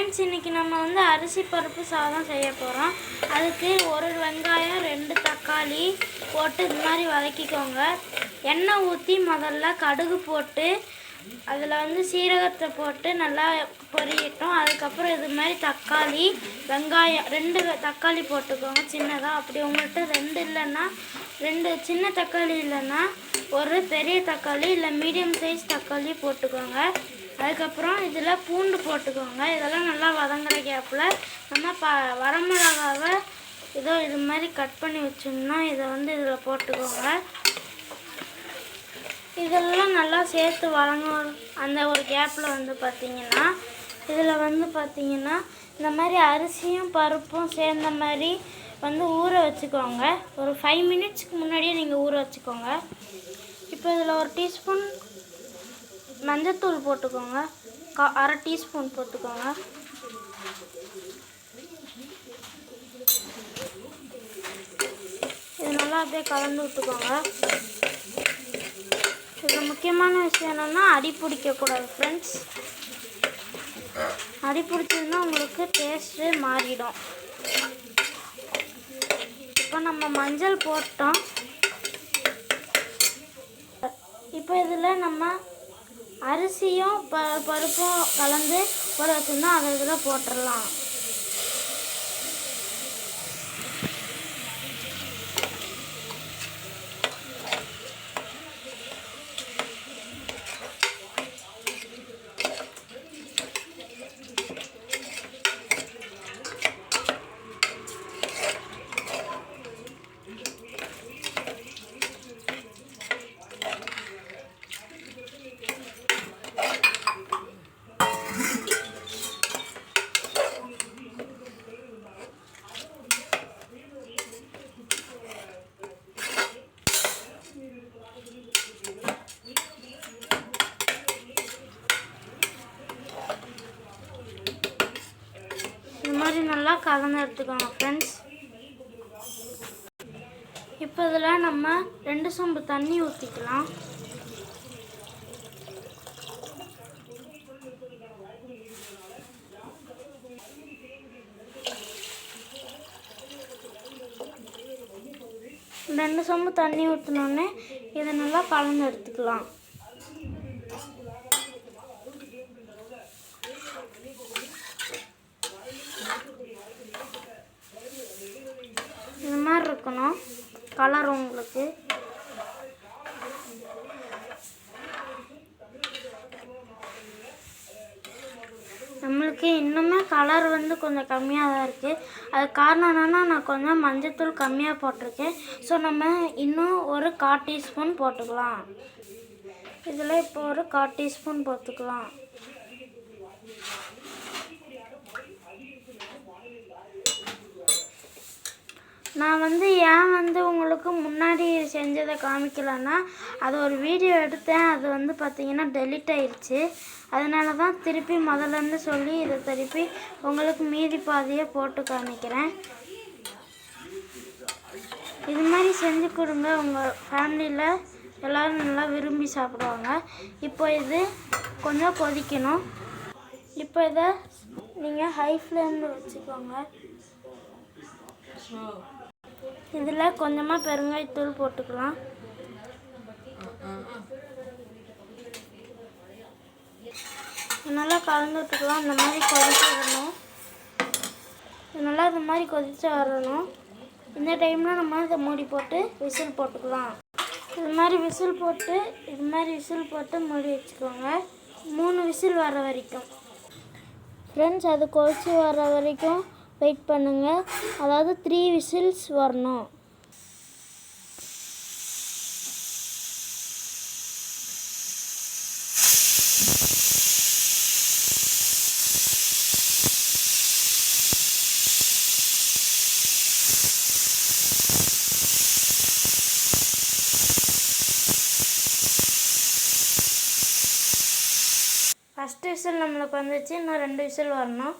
Friends, இன்றைக்கி நம்ம வந்து அரிசி பருப்பு சாதம் செய்ய போகிறோம். அதுக்கு ஒரு வெங்காயம் 2 தக்காளி போட்டு இது மாதிரி வதக்கிக்கோங்க. எண்ணெய் ஊற்றி முதல்ல கடுகு போட்டு அதில் வந்து சீரகத்தை போட்டு நல்லா பொரியட்டும். அதுக்கப்புறம் இது மாதிரி தக்காளி வெங்காயம் 2 தக்காளி போட்டுக்கோங்க சின்னதாக. அப்படி உங்கள்கிட்ட 2 இல்லைன்னா 2 சின்ன தக்காளி இல்லைன்னா ஒரு பெரிய தக்காளி இல்லை மீடியம் சைஸ் தக்காளி போட்டுக்கோங்க. அதுக்கப்புறம் இதில் பூண்டு போட்டுக்கோங்க. இதெல்லாம் நல்லா வதங்குற கேப்பில் நம்ம வரமிளகாவை இது மாதிரி கட் பண்ணி வச்சோம்னா இதை வந்து இதில் போட்டுக்கோங்க. இதெல்லாம் நல்லா சேர்த்து வதங்கும் அந்த ஒரு கேப்பில் வந்து பார்த்திங்கன்னா இதில் வந்து பார்த்திங்கன்னா இந்த மாதிரி அரிசியும் பருப்பும் சேர்ந்த மாதிரி வந்து ஊற வச்சுக்கோங்க. ஒரு 5 மினிட்ஸ்க்கு முன்னாடியே நீங்கள் ஊற வச்சுக்கோங்க. இப்போ இதில் ஒரு டீஸ்பூன் மஞ்சத்தூள் போட்டுக்கோங்க. 1/2 டீஸ்பூன் போட்டுக்கோங்க. இது நல்லா அப்படியே கலந்து விட்டுக்கோங்க. இதில் முக்கியமான விஷயம் என்னென்னா அடி பிடிக்கக்கூடாது ஃப்ரெண்ட்ஸ். அடி பிடிச்சதுன்னா உங்களுக்கு டேஸ்ட்டு மாறிடும். இப்போ நம்ம மஞ்சள் போட்டோம். இப்போ இதில் நம்ம அரிசியும் பருப்பும் கலந்து ஊற வச்சுருந்தோம். அதை இதில் போட்டுடலாம். இந்த மாதிரி நல்லா கலந்து எடுத்துக்கோங்க ஃப்ரெண்ட்ஸ். இப்போ இதில் நம்ம 2 சொம்பு தண்ணி ஊற்றிக்கலாம். ரெண்டு சொம்பு தண்ணி ஊற்றினோடனே இதை நல்லா கலந்து எடுத்துக்கலாம். இந்த மாதிரி இருக்கணும் கலர் உங்களுக்கு. நம்மளுக்கு இன்னுமே கலர் வந்து கொஞ்சம் கம்மியாக தான் இருக்குது. அது காரணம் என்னென்னா நான் கொஞ்சம் மஞ்சத்தூள் கம்மியாக போட்டிருக்கேன். ஸோ நம்ம இன்னும் ஒரு 1/4 டீஸ்பூன் போட்டுக்கலாம். இதில் இப்போ ஒரு 1/4 டீஸ்பூன் போட்டுக்கலாம். நான் வந்து ஏன் வந்து உங்களுக்கு முன்னாடி செஞ்சதை காமிக்கலன்னா அது ஒரு வீடியோ எடுத்தேன். அது வந்து பார்த்திங்கன்னா டெலிட் ஆயிடுச்சு. அதனால தான் திருப்பி முதலேருந்து சொல்லி இதை திருப்பி உங்களுக்கு மீதி பாதியை போட்டு காமிக்கிறேன். இது மாதிரி செஞ்சு கொடுங்க. உங்கள் ஃபேமிலியில் எல்லோரும் நல்லா விரும்பி சாப்பிடுவாங்க. இப்போ இது கொஞ்சம் கொதிக்கணும். இப்போ இதை நீங்கள் ஹை ஃப்ளேமில் வச்சுக்கோங்க. இதில் கொஞ்சமாக பெருங்காயத்தூள் போட்டுக்கலாம். நல்லா கலந்து விட்டுக்கலாம். இந்த மாதிரி கொதிச்சு வரணும். நல்லா இந்த மாதிரி கொதிச்சு வரணும். இந்த டைமில் நம்ம இதை மூடி போட்டு விசில் போட்டுக்கலாம். இது மாதிரி விசில் போட்டு மூடி வச்சுக்கோங்க. 3 விசில் வர வரைக்கும். ஃப்ரெண்ட்ஸ், அது கொதிச்சு வர வரைக்கும் வெயிட் பண்ணுங்கள். அதாவது 3 விசில்ஸ் வரணும். ஃபஸ்ட்டு விசில் நம்மளுக்கு வந்துச்சு. இன்னும் 2 விசில் வரணும்.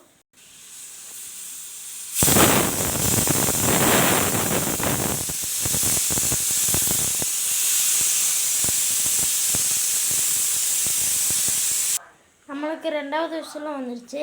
நம்மளுக்கு 2வது விசிலும் வந்துருச்சு.